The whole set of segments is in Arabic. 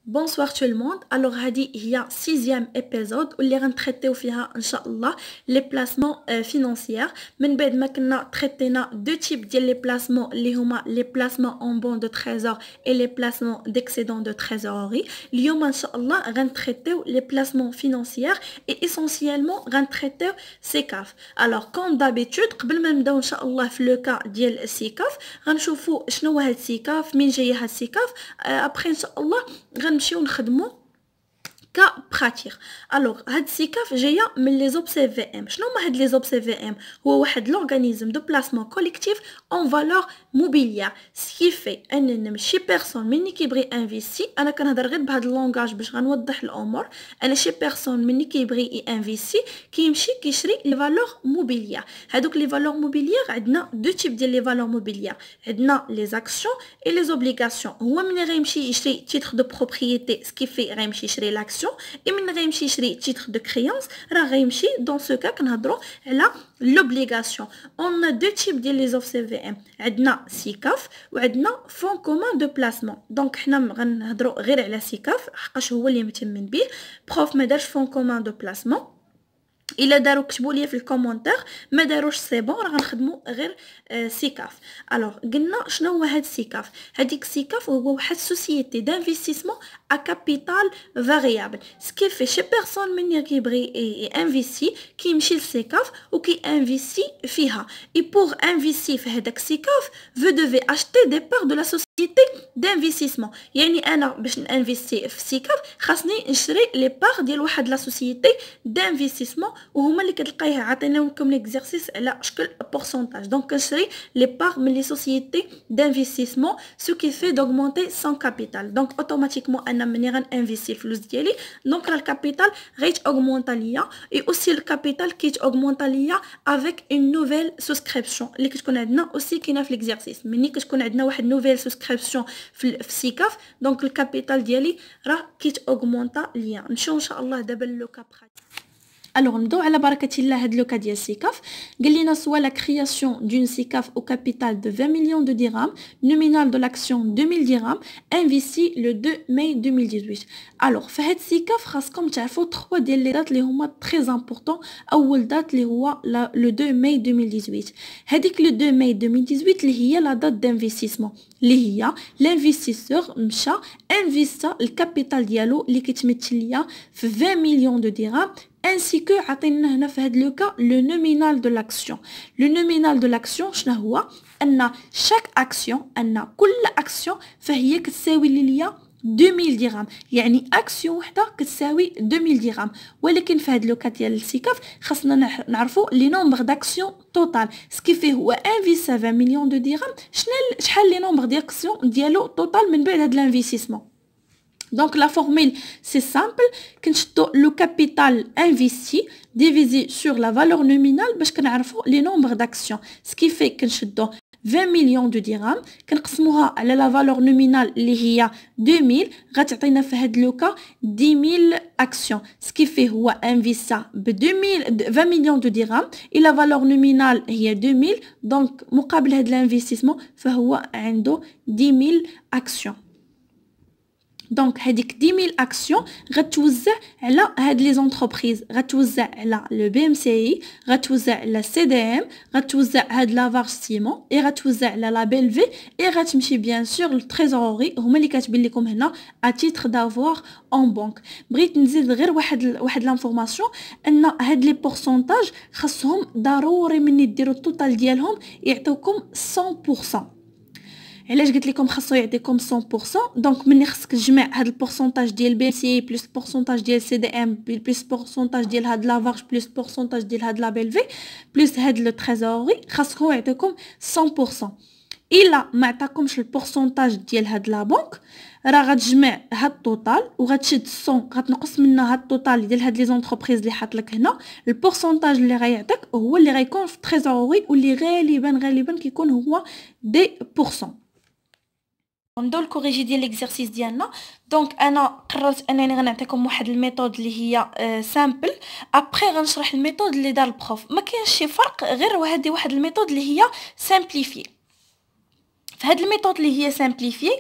Bonsoir tout le monde. Alors, هذه هي 6e épisode واللي غنتريتيو فيها ان شاء الله les placements financiers. من بعد ما كنا تريتينا deux types ديال les placements اللي هما les placements en bon de trésor et les placements d'excédent de trésorerie. اليوم ان شاء الله غنتريتيو les placements financiers et essentiellement غنتريتيو سيكاف. Alors, comme d'habitude قبل ما نبداو ان شاء الله في لو كا ديال السيكاف غنشوفوا شنو هو هاد السيكاف منين جايه هاد السيكاف. ابري ان شاء الله غنمشيو نخدمو كا براتيك. الوغ هاد السيكاف جايه من لي زوب سي في ام. شنو هما هاد لي زوب سي في ام؟ هو واحد لورغانيزم دو بلاسمون كوليكتيف اون فالور موبيليير سكي في ان شي بيرسون مني كيبغي انفيستي. انا كنهضر غير بهاد اللونغاج باش غنوضح الامور. انا شي بيرسون مني كيبغي انفيستي كيمشي كيشري لي فالور موبيليير. هادوك لي فالور موبيليير عندنا دو تيب ديال لي فالور موبيليير. عندنا لي زاكسيون اي لي زوبليغاسيون. هو من غيمشي يشري تيتر دو بروبريتي سكي في غيمشي يشري لاكسيون et من غيمشي يشري تيتر دو كريونس راه غيمشي دون سو كا كنهضروا على لوبليغاسيون. اون دو تيب ديال لي زوف سي في ام. عندنا سيكاف وعندنا فون كومون دو بلاسمون. دونك حنا غنهضروا غير على سيكاف حقاش هو اللي متمن به. بروف ما دارش فون كومون دو بلاسمون. الا داروا كتبوا لي في الكومونتير ما داروش سي بون راه غنخدموا غير سيكاف. الوغ قلنا شنو هو هاد سيكاف؟ هذيك سيكاف هو واحد سوسيتي دانفستيسمون ا كابيتال فاريابل. سكي في شي بيرسون مني كيبغي انفيستي كيمشي لسيكاف وكي انفيستي فيها. اي بور انفيستي في هذاك سيكاف vous devez acheter des parts de la société d'investissement. يعني انا باش نانفيستي في سيكاف خاصني نشري لي بار ديال واحد لا سوسيتي دانفستيسمون وهما اللي كتلقايها عطيناكم ليكزارسيس على شكل بورسونتاج. دونك كنشري لي بار من لي سوسيتي دانفستيسمون سو كي في دوغمونتي سون كابيتال. دونك اوتوماتيكمون انا مني غنانفيستي الفلوس ديالي دونك راه الكابيتال غيت اوغمونطا ليا اي اوسي الكابيتال كيت اوغمونطا ليا افيك اون نوفيل سوسكريبسيون اللي كتكون عندنا اوسي كاينه في ليكزارسيس. مني كتكون عندنا واحد نوفيل سوسكريبسيون في سيكاف دونك الكابيتال ديالي راه كيت اوغمونطا ليا. نمشيو ان شاء الله دابا لو كا براتيك. Alors, نبداو على بركة الله. هاد لوكا ديال سيكاف قال لنا سوا لا كرياسيون دون سيكاف او كابيتال دو 20 مليون دو درهم نومينال دو لاكسيون 2000 درهم انفيستي لو 2 ماي 2018. الوغ في هاد سيكاف خاصكم تعرفوا 3 ديال لي دات اللي هما تري امبورطون. اول دات اللي هو لو 2 ماي 2018. هذيك لو 2 ماي 2018 اللي هي لا دات دانفستيسمون اللي هي لانفستيسور مشى انفيستا الكابيتال ديالو اللي كيتمثل ليا في 20 مليون دو درهم ainsi que عطينا هنا في هاد لو كا لو نومينال دو لاكسيون. لو نومينال دو لاكسيون شنو هو؟ ان شاك اكسيون ان كل اكسيون فهي كتساوي ليا 2000 درهم. يعني اكسيون وحده كتساوي 2000 درهم. ولكن في هاد لو كا ديال السيكاف خاصنا نعرفوا لي نومبر داكسيون توتال سكي فيه هو انفيسا 20 مليون دو درهم. شحال لي نومبر ديال اكسيون ديالو توتال من بعد هاد الانفستيسمون. Donc la formule c'est simple, le capital investi divisé sur la valeur nominale باش كنعرفوا les nombres d'actions. Ce qui fait كنشدو 20 millions de dirhams كنقسموها على la valeur nominale اللي هي 2000 غتعطينا في هاد لوكا 10000 actions. Ce qui fait هو انفيسا ب 20 millions de dirhams et la valeur nominale هي 2000 donc مقابل هاد الانفستيسمون فهو عنده 10000 actions. دونك هذيك 10000 اكسيون غتوزع على هاد لي زونتربريز. غتوزع على لو بي ام سي اي، غتوزع على سي دي ام، غتوزع هاد لافارج سيمون اي غتوزع على لا بي ال في اي غتمشي بيان سور للتريزوري. هما اللي كاتبين لكم هنا ا تيتر دافوار اون بنك. بغيت نزيد غير واحد لانفورماسيون ان هاد لي بورسونتاج خاصهم ضروري مني ديروا التوتال ديالهم يعطيوكم 100%. علاش قلت لكم خاصو يعطيكم 100%؟ دونك مني خصك تجمع هاد البورسونتاج ديال بي سي بلس البورسونتاج ديال سي دي ام بلس البورسونتاج ديال هاد لافارج بلس البورسونتاج ديال هاد لا بي في بلس هاد لو تريزوري خاصكم يعطيكم 100%. الا ما عطاكمش البورسونتاج ديال هاد لا بنك راه غتجمع هاد التوتال وغتشد 100 غتنقص منها هاد التوتال ديال هاد لي زونتربريز اللي حاط لك هنا. البورسونتاج اللي غيعطيك هو اللي غيكون في التريزوري واللي غالبا كيكون هو دي بورسون. نبداو الكوريجي ديال ليكزارسيس ديالنا. دونك انا قررت انني غنعطيكم واحد الميثود اللي هي سامبل. ابري غنشرح الميثود اللي دار البروف. ما كاينش شي فرق غير واحد الميثود اللي هي سامبليفي. في هاد الميثود اللي هي سامبليفي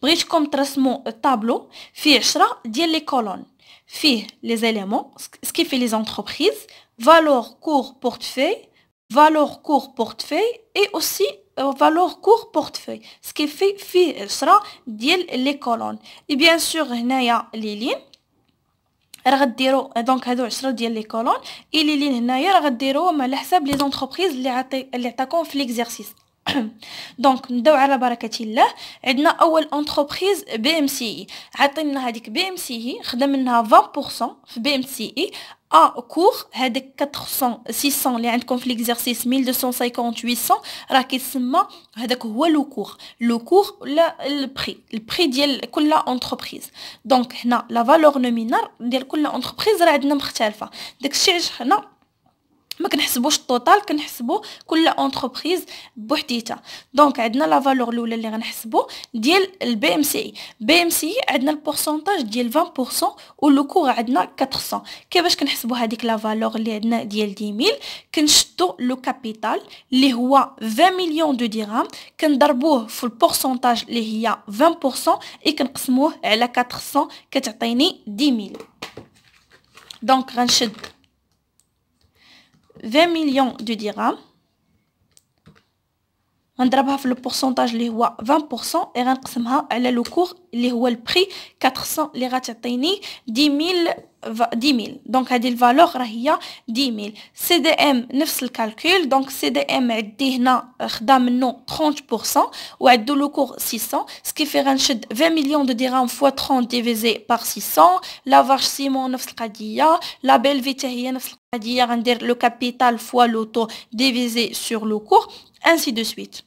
بغيتكم ترسموا طابلو فيه 10 ديال لي كولون فيه لي زيليمون سكي في لي زونتربريز valeur cours portefeuille valeur cours portefeuille et aussi valeur cours portefeuille ce qui fait فيه 10 ديال لي كولون et bien sûr هنايا لي لين راه غديروا دونك هادو 10 ديال لي كولون اي لي لين هنايا راه غديروهم على حساب لي زونتربريز اللي عطاكم في ليكزارسيس دونك نبداو على بركه الله. عندنا اول انتربريز بي ام سي اي عطينا هذيك بي ام سي اي خدم منها 20% في بي ام سي اي كور هذاك 400 600 اللي عندكم في ليكزارسيس 1250 800 راه كيتسمى هذاك هو لو كور ولا البري ديال كل انتربريز. دونك هنا لا فالور نومينال ديال كل انتربريز راه عندنا مختلفه داكشي علاش هنا ما كنحسبوش الطوطال كنحسبوا كل انتربريز بوحديتها. دونك عندنا لا فالور الاولى اللي غنحسبوا ديال البي ام سي بي ام سي عندنا البورسونتاج ديال 20% ولو كور عندنا 400. كيفاش كنحسبوا هذيك لا فالور اللي عندنا ديال 10000 كنشدوا لو كابيتال اللي هو 20 مليون دو درهم كنضربوه في البورسونتاج اللي هي 20% اي كنقسموه على 400 كتعطيني 10000. دونك غنشد 20 مليون دو درهم غنضربها في البورسونتاج اللي هو 20% اي غنقسمها على لو كور اللي هو البري 400 اللي غتعطيني 10000. دونك هذه الفالور راه هي 10000. سي دي ام نفس الكالكول دونك سي دي ام عندي هنا خدا منه 30% وعندو لو كور 600 سكي في غنشد 20 مليون دو درهم فوا 30 ديفيزي بار 600. لا فارج سيمون نفس القضيه لا بيلفي حتى هي نفس القضيه غندير لو كابيتال فوا لو تو ديفيزي سور لو كور ainsi de suite.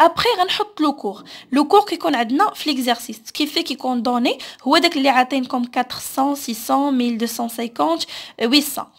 ابري غنحط لو كور كيكون عندنا في ليكزارسيس كيف كيكون دوني هو داك اللي عاطينكم 400 600 1250 800.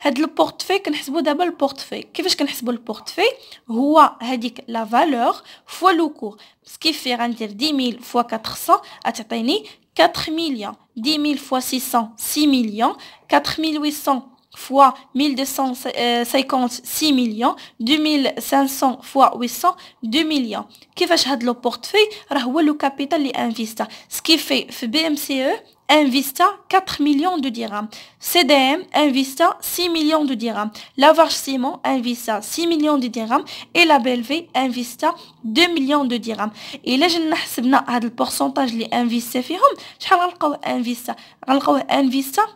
هاد البورتفوي كنحسبوا دابا البورتفوي. كيفاش كنحسبوا البورتفوي هو هذيك لا فالور فوا لو كور كيف غندير 10000 فوا 400 غتعطيني 4 مليون 10000 فوا 600 6 مليون 4800 fois 1250 6 millions 2500 fois 800 2 millions. كيفاش هاد لو بورتفوي راه هو لو كابيتال اللي انفيستا سكي في بي ام سي او انفيستا 4 مليون دو درهم سي دي ام انفيستا 6 مليون دو درهم لا فارج سيمون انفيستا 6 مليون دو درهم اي لا بيلفي انفيستا 2 مليون دو درهم. الا جينا حسبنا هاد البورسونتاج اللي انفيستا فيهم شحال غنلقاوه انفيستا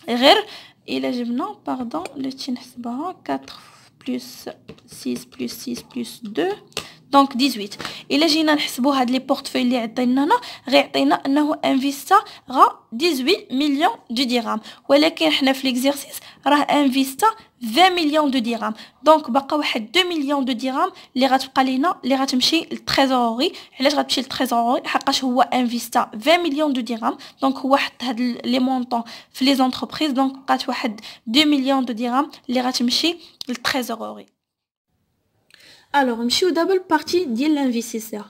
غير إلا جبنا باردون اللي تنحسبها 4 بلس 6 بلس 6 بلس 2 دونك 18. إلا جينا نحسبوا هاد لي بورتفوي اللي عطينا لنا غيعطينا انه انفيستا 18 مليون دو درهم ولكن حنا في ليكزارسيس راه انفيستا 20 مليون دو درهم. دونك بقى واحد 2 مليون دو درهم اللي غتبقى لينا اللي غتمشي للتريزوري. علاش غتمشي للتريزوري حقاش هو انفيستا 20 مليون دو درهم دونك هو حط هاد لي مونطون في لي زونتربريز دونك بقات واحد 2 مليون دو درهم اللي غتمشي للتريزوري. Alors, نمشيو دابا البارتي ديال l'investisseur.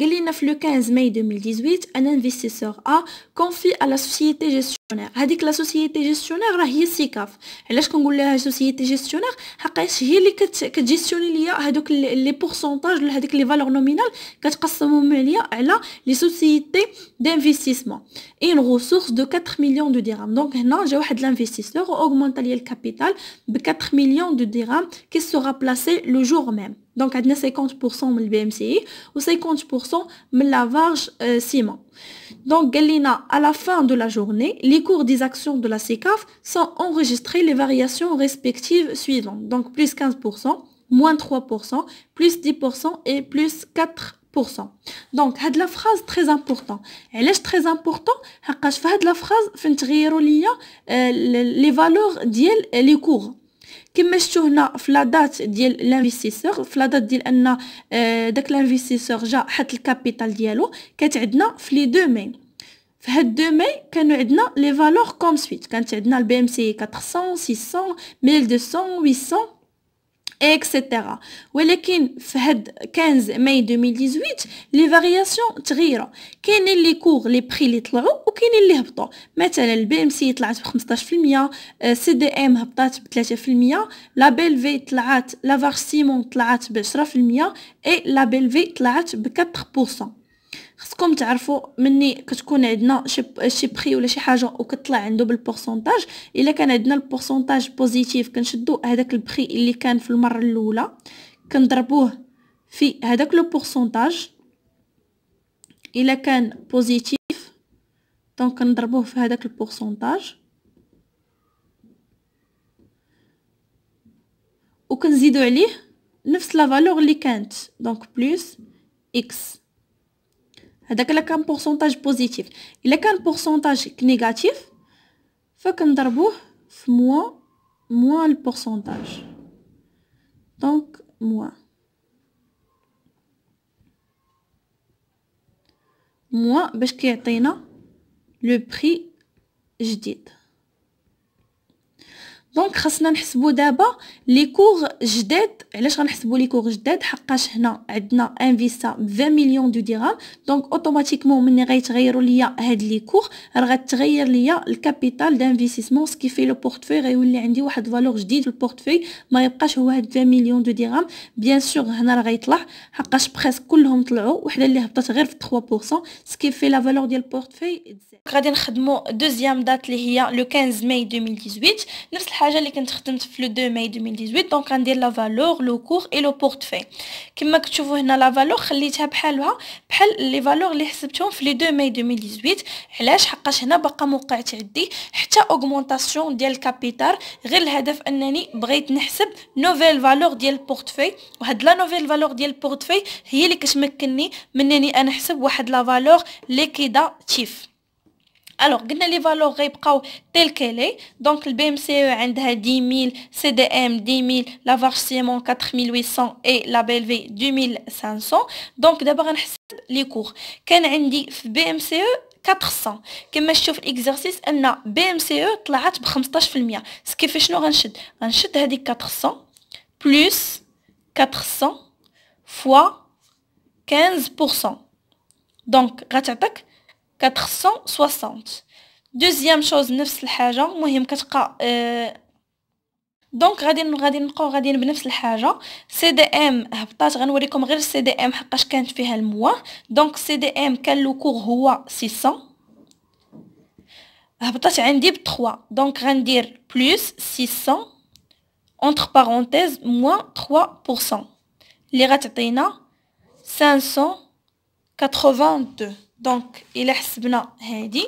قال لنا في لو 15 ماي 2018 ان investisseur a confié à la société gestionnaire. هذيك لا سوسيتي جيستيونير راه هي سيكاف. علاش كنقول لها سوسيتي جيستيونير حقاش هي اللي كتجيستيوني ليا هذوك لي بورسونتاج ولا هذيك لي فالور نومينال كتقسمهم عليا على لي سوسيتي d'investissement et une ressource de 4 millions de dirhams. Donc هنا جا واحد l'investisseur augmente ليا الكابيتال ب 4 millions de dirhams qui sera placé le jour même. Donc عندنا 50% من البي ام سي و 50% من لا فارج سيمون. Donc قال لنا à la fin de la journée les cours des actions de la CECAF sont enregistrés les variations respectives suivantes. Donc plus 15%, moins 3%, plus 10% et plus 4%. Donc هاد لا phrase très important. علاش très important حقاش في هاد لا phrase فين تغيروا ليا les valeurs ديال les cours. كما شفتوا هنا في لا دات ديال الانفستيسور في لا دات ديال ان داك الانفستيسور جا حط الكابيتال ديالو كانت عندنا في لي دو ماي. في هاد دو ماي كانوا عندنا لي فالور كوم سويت كانت عندنا البي ام سي 400 600 1200 800 اكسيتيرا. ولكن في هاد 15 ماي 2018 لي فارياسيون تغيروا كاينين لي كور لي بري اللي طلعوا وكاينين اللي هبطوا. مثلا البي ام سي طلعت ب15%، سي دي ام هبطات ب3%، لا بيل في طلعت، لافار سيمون طلعت ب10%، اي لا بيل في طلعت ب4%. خصكم تعرفوا مني كتكون عندنا شي بري ولا شي حاجه وكتطلع عنده بالبورسونتاج، الا كان عندنا البورسونتاج بوزيتيف كنشدو هذاك البري اللي كان في المره الاولى كنضربوه في هذاك لو بورسونتاج، الا كان بوزيتيف دونك كنضربوه في هذاك البورسونتاج وكنزيدو عليه نفس لا فالور اللي كانت، دونك بلس اكس. هذاك الا كان بورسونتاج بوزيتيف. الا كان بورسونتاج نيجاتيف فكنضربوه في موان البورسونتاج، دونك موان باش كيعطينا لو بري جديد. دونك خاصنا نحسبوا دابا لي كور جداد. علاش غنحسبوا لي كور جداد؟ حقاش هنا عندنا انفيسا ب 20 مليون دو درهم، دونك اوتوماتيكمون مني غيتغيروا ليا هاد لي كور راه غتغير ليا الكابيتال دانفيستيسمون، سكي في لو بورتفوي غيولي عندي واحد فالور جديد في البورتفوي، ما يبقاش هو هاد 20 مليون دو درهم. بيان سور هنا راه غيطلع حقاش بريس كلهم طلعوا، وحده اللي هبطت غير في 3%، سكي في لا فالور ديال البورتفوي. غادي نخدموا دوزيام دات اللي هي لو 15 ماي 2018، نفس الحاجه اللي كنت خدمت في لو 2 ماي 2018. دونك غندير لا فالور لو كور اي لو بورتفوي. كما كتشوفوا هنا لا فالور خليتها بحالها بحال لي فالور اللي حسبتهم في لو 2 ماي 2018. علاش؟ حقاش هنا باقا موقعت عندي حتى اوغمونطاسيون ديال الكابيتال، غير الهدف انني بغيت نحسب نوفيل فالور ديال البورتفوي، وهاد لا نوفيل فالور ديال البورتفوي هي اللي كتمكنني من انني انا نحسب واحد لا فالور ليكيداتيف. الوغ قلنا لي فالور غيبقاو تيل كيلي. دونك البي ام سي او عندها 10000، سي دي ام 10000، لافار سيمون 4800 اي لا بيل في 2500. دونك دابا غنحسب لي كور. كان عندي في بي ام سي او 400. كما تشوف الاكزرسيس ان بي ام سي او طلعت ب 15%، سكيفي شنو غنشد هذيك 400 بلس 400 فوا 15%، دونك غتعطيك 460. دوزيام شوز نفس الحاجه، المهم كتبقى دونك غادي نبقاو غاديين بنفس الحاجه. سي دي ام هبطات، غنوريكم غير سي دي ام حقاش كانت فيها الموا. دونك سي دي ام كان لو كور هو 600، هبطات عندي ب 3، دونك غندير بلس 600 entre parenthèses moins 3% اللي غتعطينا 582. دونك الى حسبنا هادي،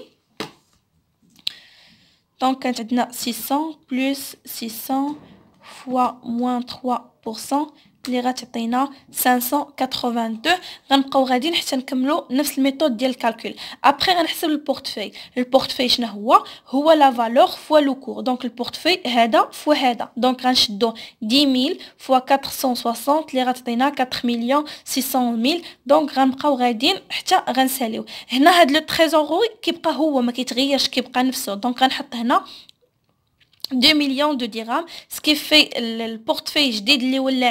دونك كانت عندنا 600 بلس 600 فوا موان 3% اللي غتعطينا 582. غنبقاو غاديين حتى نكملوا نفس الميثود ديال الكالكول. ابري غنحسب البورتفوي شنو هو لا فالور فوا لو كور. دونك البورتفوي هذا فوا هذا، دونك غنشدو 10000 فوا 460 اللي غتعطينا 4,600,000. دونك غنبقاو غاديين حتى غنساليو هنا. هاد لو تريزوري كيبقى هو ما كيتغيرش، كيبقى نفسه. دونك غنحط هنا 2 مليون دو درهم، سكيفي البورتفوي جديد اللي ولا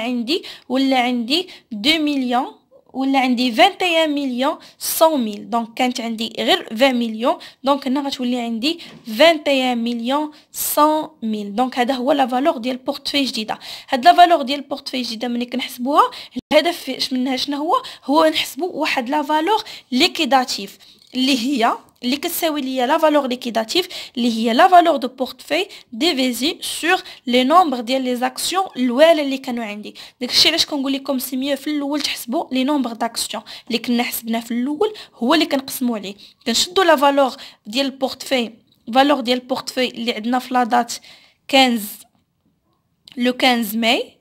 عندي 2 مليون، ولا عندي 21 مليون 100,000. دونك كانت عندي غير 20 مليون، دونك هنا غتولي عندي 21 مليون 100,000. دونك هذا هو لا فالور ديال البورتفوي جديده. هاد لا فالور ديال البورتفوي جديده ملي كنحسبوها الهدف منها شنو هو نحسبوا واحد لا فالور ليكيداتيف اللي كتساوي ليا لا فالور ليكيداتيف اللي هي لا فالور دو بورتفوي ديفيزي سور لي نومبر ديال لي زاكسيون الاولى اللي كانوا عندي. داكشي علاش كنقول لكم سي ميو في الاول تحسبوا لي نومبر داكسيون اللي كنا حسبنا في الاول هو اللي كنقسموا عليه. كنشدوا لا فالور ديال البورتفوي، فالور ديال البورتفوي اللي عندنا في لا دات 15 ماي،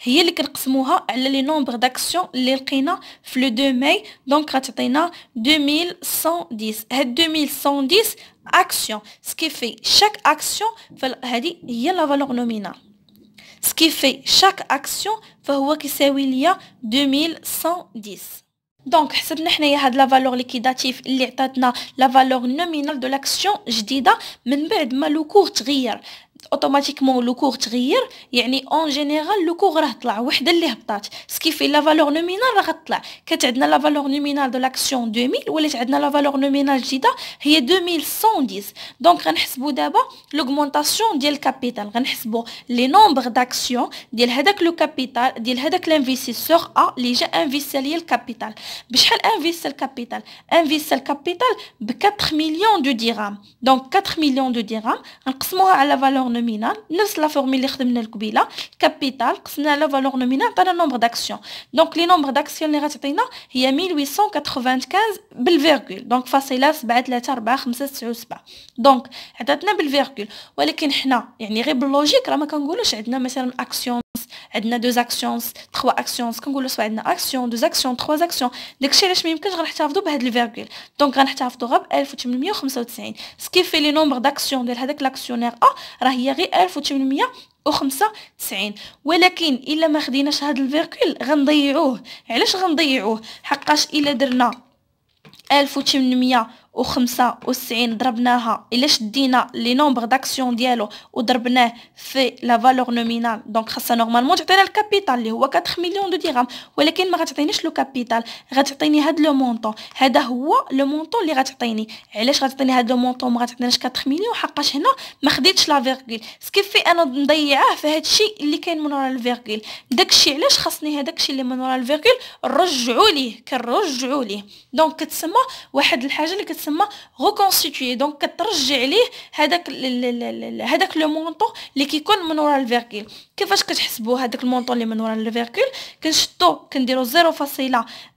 هي اللي كنقسموها على لي نومبر داكسيون اللي لقينا في لو 2 ماي. دونك غتعطينا 2110. هاد 2110 اكسيون، سكيفي شاك اكسيون فهادي هي لا فالور نومينال، سكيفي شاك اكسيون فهو كيساوي ليا 2110. دونك حسبنا حنايا هاد لا فالور ليكيداتيف اللي عطاتنا لا فالور نومينال دو لاكسيون جديده من بعد ما لو كور تغير. اوتوماتيكمون لو كور تغير، يعني اون جينيرال لو كور راه طلع وحده اللي هبطات، سكيفي لا فالور نومينال راه غتطلع. كانت عندنا لا فالور نومينال دو لاكسيون 2000 ولات عندنا لا فالور نومينال الجديده هي 2110. دونك غنحسبوا دابا لوغمونطاسيون ديال الكابيتال، غنحسبوا لي نومبر داكسيون ديال هذاك لو كابيتال ديال هذاك لانفيستيسور ا اللي جا انفيستي ليا الكابيتال. بشحال انفيستي الكابيتال؟ انفيستي الكابيتال ب 4 مليون دو درهم. دونك 4 مليون دو درهم نقسموها على فالور نومينال، نفس لا فورمول اللي خدمنا القبيله، كابيتال قسمنا على فالور نومينال عطانا نومبر داكسيون. دونك لي نومبر داكسيون اللي غتعطينا هي 1895 بالفيرغول، دونك فاصله 7 3 4 5 9 7. دونك عطاتنا بالفيرغول، ولكن حنا يعني غير باللوجيك راه ما كنقولوش عندنا مثلا اكسيون، عندنا دو اكسيونز 3 اكسيونز، كنقولوا سوا عندنا اكسيون 2 اكسيون 3 اكسيون. داكشي علاش ما يمكنش غنحتفظوا بهاد الفيرغول. دونك غنحتفظوا غير ب 1895، سكيفي لي نومبر داكسيون ديال هذاك لاكسيونير ا راه هي غير 1895. ولكن الا ما خديناش هاد الفيرغول غنضيعوه. علاش غنضيعوه؟ حقاش الا درنا 1895 ضربناها، الا شدينا لي نومبر داكسيون ديالو وضربناه في لا فالور نومينال، دونك خاصها نورمالمون تعطينا الكابيتال اللي هو 4 مليون دو درهم، ولكن ما غتعطينيش لو كابيتال، غتعطيني هاد لو مونطون. هذا هو لو مونطون اللي غتعطيني. علاش غتعطيني هاد لو مونطون ما غتعطيناش 4 مليون؟ حقاش هنا ما خديتش لا فيرغول، سكيفي انا نضيعه في هادشي اللي كاين من ورا الفيرغول. داكشي علاش خاصني هداكشي اللي من ورا الفيرغول نرجعوا ليه، كنرجعوا ليه. دونك كتسمى واحد الحاجه اللي كتسمى ريكونستيتوي، دونك كترجع ليه هذاك لو مونطون اللي كيكون من ورا الفيرغول. كيفاش كتحسبوا هذاك المونطون اللي من ورا الفيرغول؟ كنشدو كنديرو 0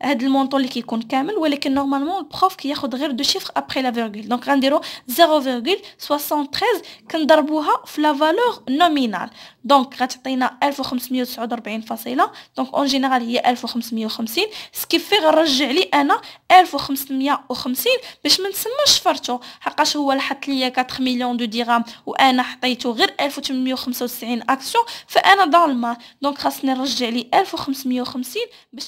هاد المونطون اللي كيكون كامل، ولكن نورمالمون البروف كياخذ غير دو شيفر ابري لا فيرغول، دونك غنديرو 0.73 كنضربوها في لا فالور نومينال، دونك غتعطينا 1549 فاصله، دونك اون جينيرال هي 1550. سكيفي غنرجع لي انا 1550 باش ما نسماش فرتو، حقاش هو حط ليا 4 مليون دو درهم وانا حطيته غير 1895 اكسيون، فانا ظالمه. دونك خاصني نرجع لي 1550 باش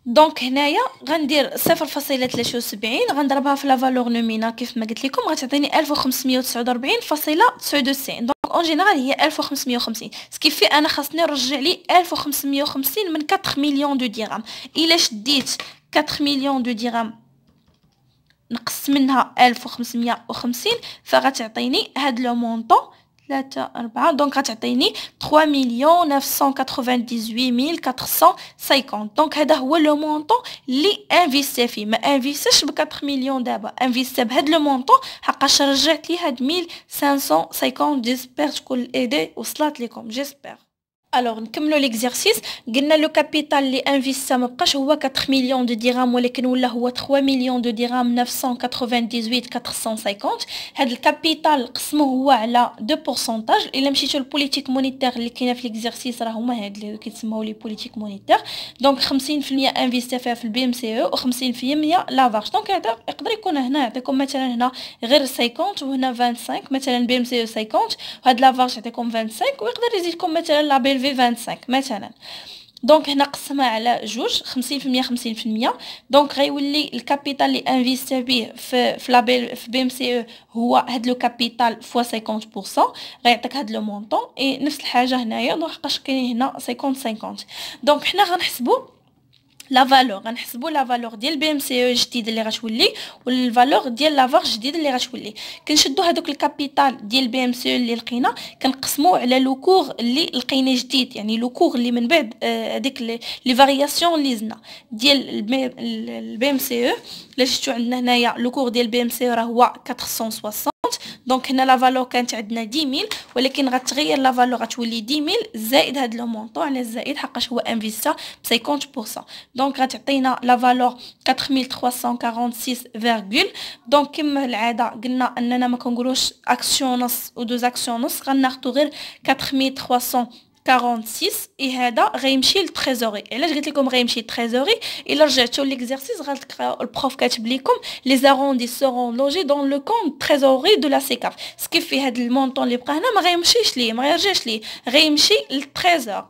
دونك هنايا غندير 0.73 غنضربها في لا فالور نومينال كيف ما قلت لكم غتعطيني 1549.92. دونك اون جينيرال هي 1550، سكيفي انا خاصني نرجع لي 1550 من 4 مليون دو درهم. الا شديت 4 مليون دو درهم نقص منها 1550 فغتعطيني هاد لو مونطون 3 4، دونك غتعطيني 3,998,450. دونك هذا هو لو مونطون اللي انفيستي فيه. ما انفيستيش ب 4 مليون دابا، انفيستي بهاد لو مونطون حقاش رجعت لي هاد 1550. جيسبر تكون الايدي وصلت لكم، جيسبر. الوغ نكملوا ليكزارسيس. قلنا لو كابيتال اللي انفيستا ما بقاش هو 4 مليون دو درهم، ولكن ولا هو 3 مليون دو درهم 998,450. هذا الكابيتال قسموه هو على دو بورسونتاج. الا مشيتو للبوليتيك مونيتير اللي كاينه في ليكزارسيس راه هما هاد اللي كيتسموا لي بوليتيك مونيتير. دونك 50% انفيستا فيها في البي ام سي او و50% لافارج. دونك هذا يقدر يكون هنا يعطيكم مثلا هنا غير 50 وهنا 25، مثلا بي ام سي او 50 وهاد لافارج يعطيكم 25، ويقدر يزيدكم مثلا لا في 25 مثلا. دونك هنا قسمها على جوج 50% 50%. دونك غيولي الكابيتال اللي انفيستي به في بي ام سي او هو هاد لو كابيتال فوا 50%، غيعطيك هاد لو مونطون. اي نفس الحاجه هنايا، دونك حقاش كاين هنا 50 50. دونك حنا غنحسبوا لا فالور، غنحسبوا لا فالور ديال بي ام سي او جديد اللي غتولي والفالور ديال لافار جديد اللي غتولي. كنشدوا هذوك الكابيتال ديال بي ام سي او اللي لقينا كنقسموا على لو كور اللي لقينا جديد، يعني لو كور اللي من بعد هذيك لي فارياسيون اللي زدنا ديال البي ام سي او. الا شفتوا عندنا هنايا لو كور ديال بي ام سي او راه هو 460. دونك هنا لا فالور كانت عندنا 10000، ولكن غتغير لا فالور غتولي 10000 زائد هاد لو مونطون على الزائد حقاش هو انفيستا ب 50%. دونك غتعطينا لا فالور 4346. دونك كما العاده قلنا اننا ما كنقولوش اكسيون نص و دوز اكسيون نص، غناخذوا غير 4346. اي هذا غيمشي للتريزوري. علاش قلت لكم غيمشي للتريزوري؟ الا رجعتوا ليكزارسيس غتلقاو البروف كاتب لكم لي زاروندي سورون لوجي دون لو كونت تريزوري دو لا سيكاف. سكيف في هذا المونطون اللي بقى هنا ما غيمشيش ليه، ما غيرجعش ليه، غيمشي للتريزور.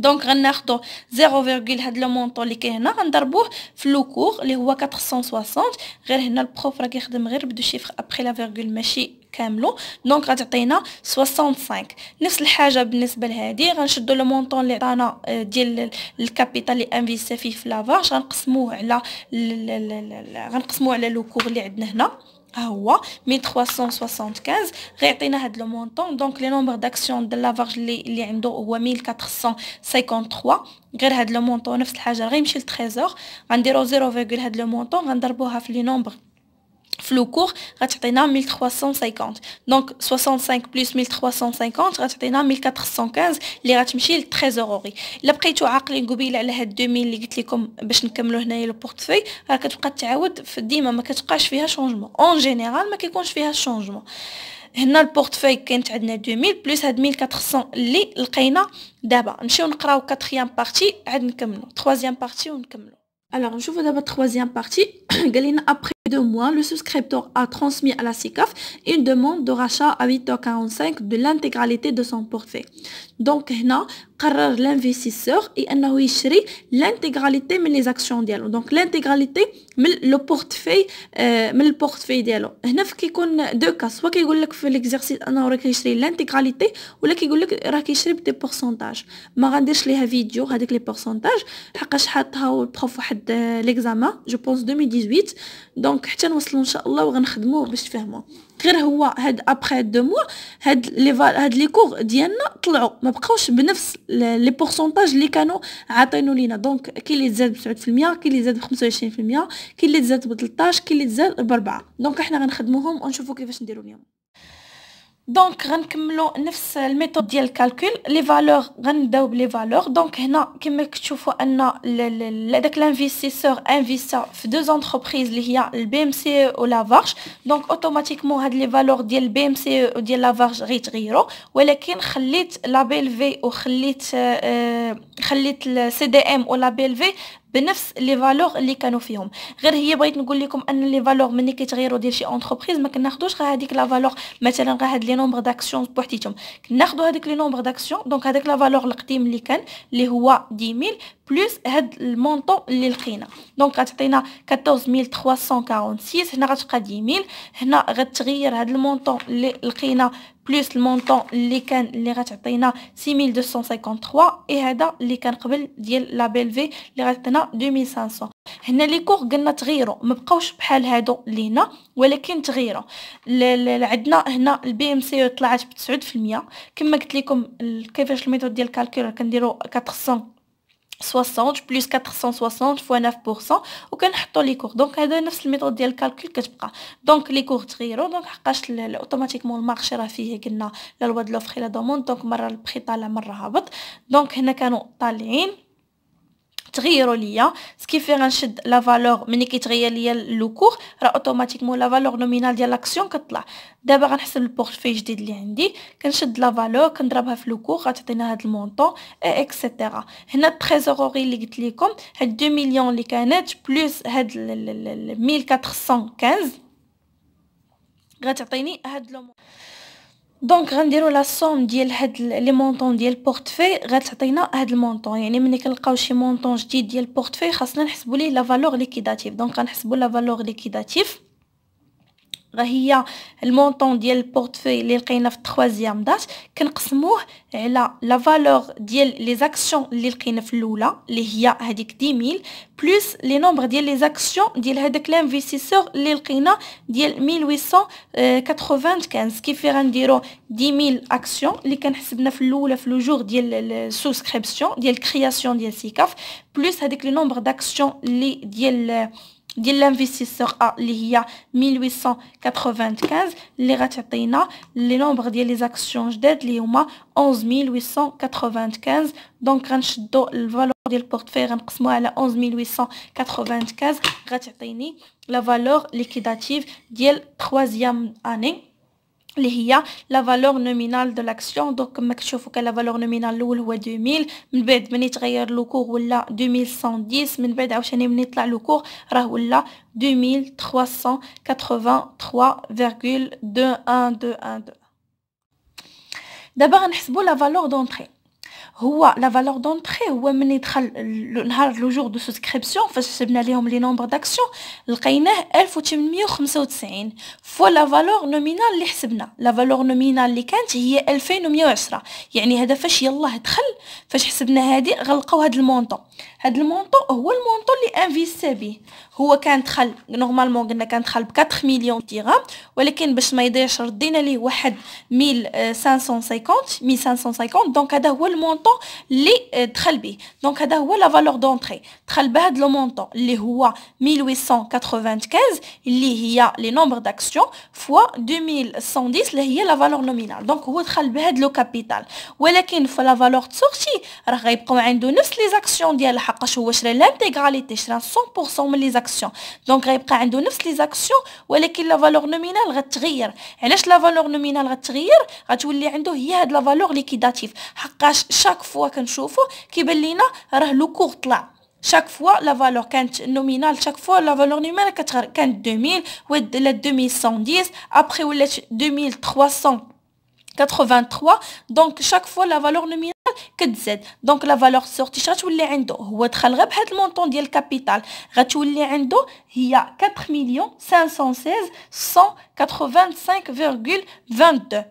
دونك غناخدو 0, هاد لو مونطون اللي كاين هنا غنضربوه في لو كور اللي هو 460. غير هنا البروف راه كيخدم غير بدو شيفر ابري لا فيرغول ماشي كاملو. دونك غتعطينا 65. نفس الحاجه بالنسبه لهادي، غنشدو لو مونطون اللي عطانا ديال الكابيتال اللي انفيستي فيه في لافاج، غنقسموه على لو كور اللي عندنا هنا، ها هو 1375 غيعطينا هاد لو مونطون. دونك لي نومبر داكسيون ديال لافارج اللي عنده هو 1453. غير هاد لو مونطون نفس الحاجه غيمشي للتريزور، غنديرو 0, هاد لو مونطون غنضربوها في لي نومبر في لو كور غتعطينا 1350. دونك 65 بلس 1350 غتعطينا 1415 اللي غتمشي للتريزوروري. الا بقيتو عاقلين قبيله على هاد 2000 اللي قلت لكم باش نكملوا هنايا لو بورتفوي، راه كتبقى تعاود ديما ما كتبقاش فيها شونجمون، اون جينيرال ما كيكونش فيها شونجمون. هنا البورتفوي كانت عندنا 2000 بلس هاد 1400 اللي لقينا. دابا نمشيو نقراو 4 بارتي عاد نكملوا 3 بارتي ونكملوا. Alors, je vous d'abord troisième partie. Après 2 mois, le souscripteur a transmis à la SICAF une demande de rachat à 8h45 de l'intégralité de son portefeuille. Donc, هنا قرر l'investisseur انه يشري l'intégralité من les actions ديالو. Donc, l'intégralité من le portefeuille من البورتفوي ديالو. هنا كيكون دو كاس، سواء كيقول لك في ليكزارسيس انه راه كيشري l'intégralité ولا كيقول لك راه كيشري بدي بورسونتاج. ما غنديرش ليها فيديو هذيك لي بورسونتاج حقاش حاطها البروف واحد ليكزامان جو بونس 2018. دونك حتى نوصلوا ان شاء الله وغنخدموه باش تفهموا. غير هو هاد ابري 2 موا هاد لي كور ديالنا طلعوا ما بقاوش بنفس لي بورسونتاج اللي كانوا عاطينو لينا. دونك كاين اللي تزاد ب 7%، كاين اللي زاد ب 25%، كاين اللي تزاد ب 13، كاين اللي تزاد ب 4. دونك احنا غنخدموهم ونشوفوا كيفاش نديروا اليوم. دونك غنكملوا نفس الميثود ديال الكالكول. لي فالور غنبداو بلي فالور. دونك هنا كما كتشوفوا ان داك الانفستيسور انفيستا في دو زونتربريز اللي هي البي ام سي او لافارج. دونك اوتوماتيكمون هاد لي فالور ديال البي ام سي او ديال لافارج غيتغيروا، ولكن خليت لا بي ال في خليت السي دي ام او لا بي ال في بنفس لي فالور اللي كانوا فيهم. غير هي بغيت نقول لكم ان لي فالور ملي كيتغيروا ديال شي انتربريز ما كناخذوش غير هذيك لا فالور، مثلا غير هاد لي نومبر داكسيون بوحديتهم، كناخذوا هذيك لي نومبر داكسيون. دونك هذاك لا فالور القديم اللي كان اللي هو 10000 بلس هاد المونطون اللي لقينا. دونك غتعطينا 14346. هنا غتبقى 10000. هنا غتغير هاد المونطون اللي لقينا بلس المونطون اللي كان اللي غتعطينا 6253. اي هذا اللي كان قبل ديال لا بي ال في اللي غتعطينا 2500. هنا لي كور قلنا تغيروا ما بقاوش بحال هادو لينا، ولكن تغيروا. عندنا هنا البي ام سي طلعت ب 9%. كما قلت لكم كيفاش الميثود ديال الكالكول كنديروا 460 بلس 460 فوا 9% وكنحطوا لي كور. دونك هذا نفس الميثود ديال الكالكول كتبقى. دونك لي كور تغيروا. دونك حقاش اوتوماتيكمون المارشي راه فيه قلنا لا لوا د لوفر لا دوموند. دونك مره البري طالع مره هابط. دونك هنا كانوا طالعين تغيروا ليا سكيفي غنشد لا فالور ملي كيتغير ليا لو كور راه اوتوماتيكمون لا فالور نومينال ديال لاكسيون كتطلع. دابا غنحسب البورتفوي جديد اللي عندي، كنشد لا فالور كنضربها في لو كور غتعطينا هاد المونطون اكسيتيرا. هنا التريزوروري اللي قلت لكم هاد 2 مليون اللي كانت بلس هاد 1415 غتعطيني هاد لو. دونك غنديروا لا سوم ديال هاد لي مونطون ديال البورتفوي غتعطينا هاد المونطون. يعني ملي كنلقاو شي مونطون جديد ديال البورتفوي خاصنا نحسبوا ليه لا فالور ليكيداتيف. دونك غنحسبوا لا فالور ليكيداتيف راه هي المونطون ديال البورتفوي اللي لقينا في التروازيام دات كنقسموه على لا فالور ديال لي زاكسيون اللي لقينا في الاولى اللي هي هذيك 10000 بلس لي نومبر ديال لي زاكسيون ديال هذاك لانفيستيسور اللي لقينا ديال 1895. كيف غنديرو 10000 اكسيون اللي كنحسبنا في الاولى في لو جور ديال السوسكريبسيون ديال الكرياسيون ديال سيكاف بلس هذيك لي نومبر داكسيون اللي ديال لانفستيسور اللي هي 1895 اللي غتعطينا لي نومبر ديال لي زاكسيون جداد اللي هما 11895. دونك غنشدو الفالور ديال البورتفوي غنقسموها على 11895 غتعطيني لا فالور ليكيداتيف ديال 3 اني اللي هي لا فالور نومينال دو لاكسيون. دونك كما كتشوفوا كان لا فالور نومينال الاول هو 2000، من بعد ملي تغير لو كور ولا 2110، من بعد عاوتاني ملي طلع لو كور راه ولا 2383.21212. دابا غنحسبوا لا فالور دونطري. هو لا فالور دونتري هو من يدخل نهار لو جور دو سوسكريبسيون فاش حسبنا ليهم لي نومبر داكسيون لقيناه 1895 فوا لا فالور نومينال اللي حسبنا. لا فالور نومينال اللي كانت هي 2110. يعني هذا فاش يلاه دخل فاش حسبنا هذه غنلقاو هذا المونطون. هذا المونطون هو المونطون اللي انفيستي به. هو كان دخل نورمالمون قلنا كان دخل ب 4 مليون درهم ولكن باش ما يضيعش ردينا ليه واحد 1550 دونك هذا هو المونطون اللي دخل به. دونك هذا هو لا فالور دونتري. دخل بهذا لو مونطون اللي هو 1895 اللي هي لي نومبر داكسيون فوا 2110 اللي هي لا فالور نومينال. دونك هو دخل بهذا لو كابيتال ولكن في لا فالور سورتي راه غيبقاو عنده نفس لي زاكسيون ديال حقاش هو شرا لانتيغراليتي شرا 100% من لي زاكسيون. دونك غيبقى عنده نفس لي زاكسيون ولكن لا فالور نومينال غتغير. علاش لا فالور نومينال غتغير؟ غتولي عنده هي هاد لا فالور ليكيداتيف حقاش شاك فوا كنشوفو كيبان لينا راه لو كور طلع. chaque fois la valeur كانت nominale chaque fois la valeur numérique كانت 2000 ولات 2110 après ولات 2383 donc chaque fois la valeur nominale كتزاد. دونك لا فالور سورتي غتولي عنده هو دخل غير بهاد المونطون ديال الكابيتال غتولي عنده هي 4,516,185,22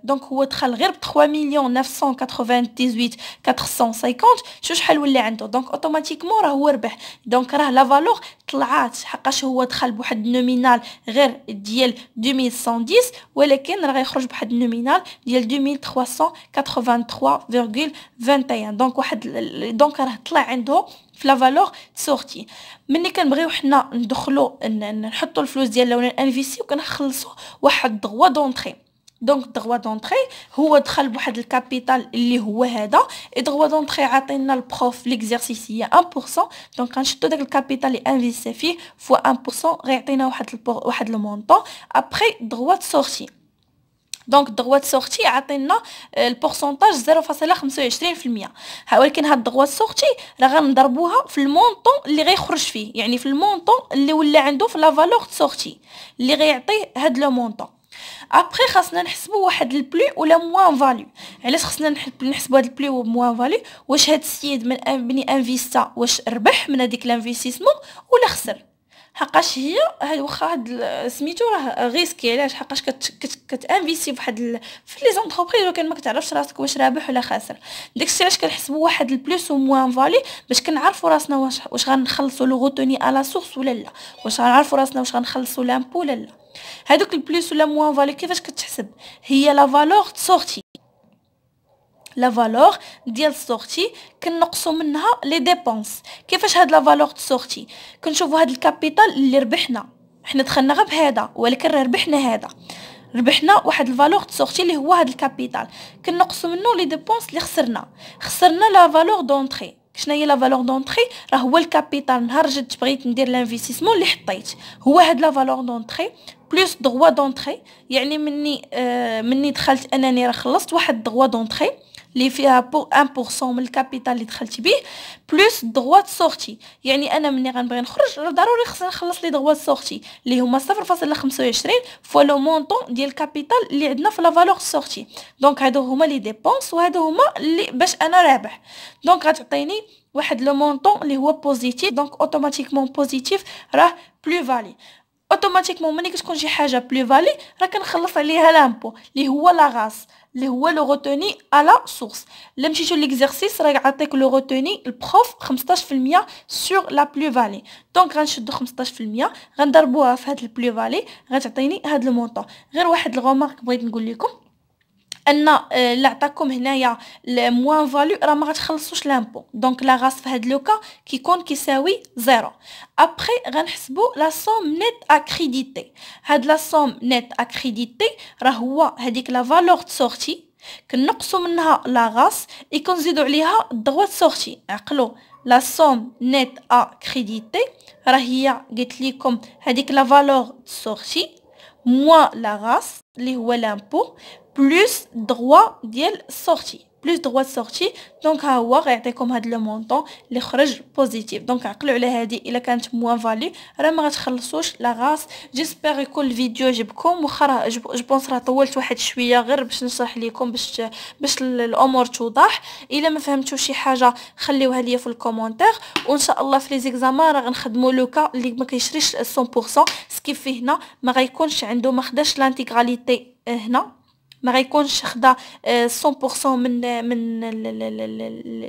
دونك هو دخل غير ب 3,998,450 شو شحال ولا عنده. دونك اوتوماتيكمون راه هو ربح. دونك راه لا فالور طلعات حقاش هو دخل بواحد النومينال غير ديال 2110 ولكن راه غيخرج بواحد النومينال ديال 2383,21 دونك واحد دونك راه طلع عنده في لا فالور سورتي. ملي كنبغيو حنا ندخلو نحطو الفلوس ديالنا ولا انفيستيو كنخلصو واحد دغوا دونطري. دونك دغوا دونطري هو دخل بواحد الكابيتال اللي هو هذا دغوا دونطري عطينا البروف ليكزارسيس هي 1% دونك غنشدو داك الكابيتال اللي انفيستي فيه فوا 1% غيعطينا واحد لو مونطون ابري دغوا سورتي. دونك الدغوات سورتي عطينا البورسونتاج 0.25% ولكن هاد الدغوات سورتي راه غنضربوها في المونطون اللي غيخرج فيه يعني في المونطون اللي ولا عنده في لا فالور سورتي اللي غيعطيه هاد لو مونطون. ابري خاصنا نحسبوا واحد البلو ولا موان فاليو. علاش خاصنا نحسبوا هاد البلو وموان فاليو؟ واش هاد السيد من انفيستا واش ربح من هذيك الانفيستيسمون ولا خسر؟ حقاش هي واخا هاد سميتو راه ريسكي. علاش؟ حقاش كتانفيستي فواحد في لي زونتربريز وكان ما كتعرفش راسك واش رابح ولا خاسر. داكشي علاش كنحسبوا واحد البلوس و موان فالي باش كنعرفوا راسنا واش غنخلصوا لو غوتوني على سورس ولا لا، واش غنعرفوا راسنا واش غنخلصوا لامبو ولا لا. هادوك البلوس ولا موان فالي كيفاش كتحسب؟ هي لا فالور سورتي. لا فالور ديال السورتي كنقصوا منها لي ديبونس. كيفاش هاد لا فالور سورتي؟ كنشوفوا هاد الكابيتال اللي ربحنا حنا دخلنا غير بهذا ولكن ربحنا هذا، ربحنا واحد الفالور سورتي اللي هو هاد الكابيتال كنقصوا منه لي ديبونس اللي خسرنا لا فالور دونطري. شنو هي لا فالور دونطري؟ راه هو الكابيتال. نهار جيت بغيت ندير لانفيستيسمون اللي حطيت هو هاد لا فالور دونطري بلس دغوا دونطري. يعني مني دخلت انني راه خلصت واحد دغوا دونطري اللي فيها 1% من الكابيتال اللي دخلت به بلس دغوات سورتي. يعني انا مني غنبغي نخرج ضروري خصني نخلص لي دغوات سورتي اللي هما 0.25 فوا لو مونطون ديال الكابيتال اللي عندنا في لا فالور سورتي. دونك هادو هما لي ديبونس وهادو هما اللي باش انا رابح. دونك غتعطيني واحد لو مونطون اللي هو بوزيتيف. دونك اوتوماتيكمون بوزيتيف راه بلو فالي. اوتوماتيكمون ملي كتكون شي حاجه بلو فالي راه كنخلص عليها لامبو اللي هو لا غاس اللي هو لو روتوني على سورس. لا مشيتو ليكزارسيس راه يعطيك لو روتوني البروف 15% سور لا بلو فالي. دونك غنشدو 15% غنضربوها في هاد البلو فالي غتعطيني هاد المونطون. غير واحد الغومارك بغيت نقول لكم ان اللي عطاكم هنايا موان فاليو راه ما غتخلصوش لامبو. دونك لا غاس في هاد لوكا كيكون كيساوي 0. ابري غنحسبوا لا سوم نيت اكريديتي. هاد لا سوم نيت اكريديتي راه هو هذيك لا فالور سورتي كنقصوا منها لا غاس كنزيدوا عليها الدغوات سورتي. عقلوا لا سوم نيت اكريديتي راه هي قلت لكم هذيك لا فالور سورتي موان لا غاس اللي هو لامبو بلس droit ديال السورتي. بلوس droit de sortie. دونك ها هو غيعطيكم هاد لو مونطون اللي خرج بوزيتيف. دونك عقلوا على هادي الا كانت موان فالي راه ما غتخلصوش لا غاس. جيسبر يكون الفيديو عجبكم، واخا راه جو بونس راه طولت واحد شويه غير باش نشرح لكم باش الامور توضح. الا ما فهمتوا شي حاجه خليوها ليا في الكومونتير، وان شاء الله في لي زيكزامان راه غنخدموا لوكا اللي ما كيشريش 100% سكيفي هنا ما غيكونش عنده ما خداش لانتيغراليتي هنا ما غيكونش خدا 100% من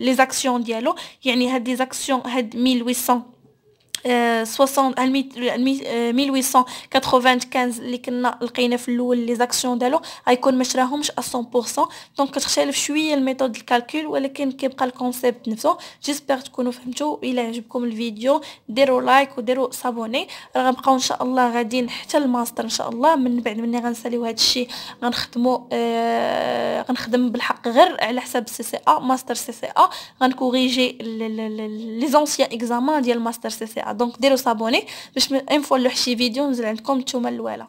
لي زاكسيون ديالو. يعني هاد لي زاكسيون هاد 1895 اللي كنا لقينا في الاول لي زاكسيون ديالو غيكون ما شراهمش 100%. دونك كتختلف شويه الميثود الكالكول، ولكن كيبقى الكونسيبت نفسه. جيسبر تكونوا فهمتوا. الى عجبكم الفيديو ديروا لايك وديروا صابوني. راه غنبقاو ان شاء الله غاديين حتى الماستر ان شاء الله. من بعد مني غنساليو هذا الشيء غنخدموا غنخدم بالحق غير على حساب سي سي ا ماستر سي سي ا. غنكوريجي لي زونسيان اكزامان ديال ماستر سي سي ا. دونك ديروا صابوني باش ان فوا نلوح شي فيديو نزل عندكم نتوما الاولى.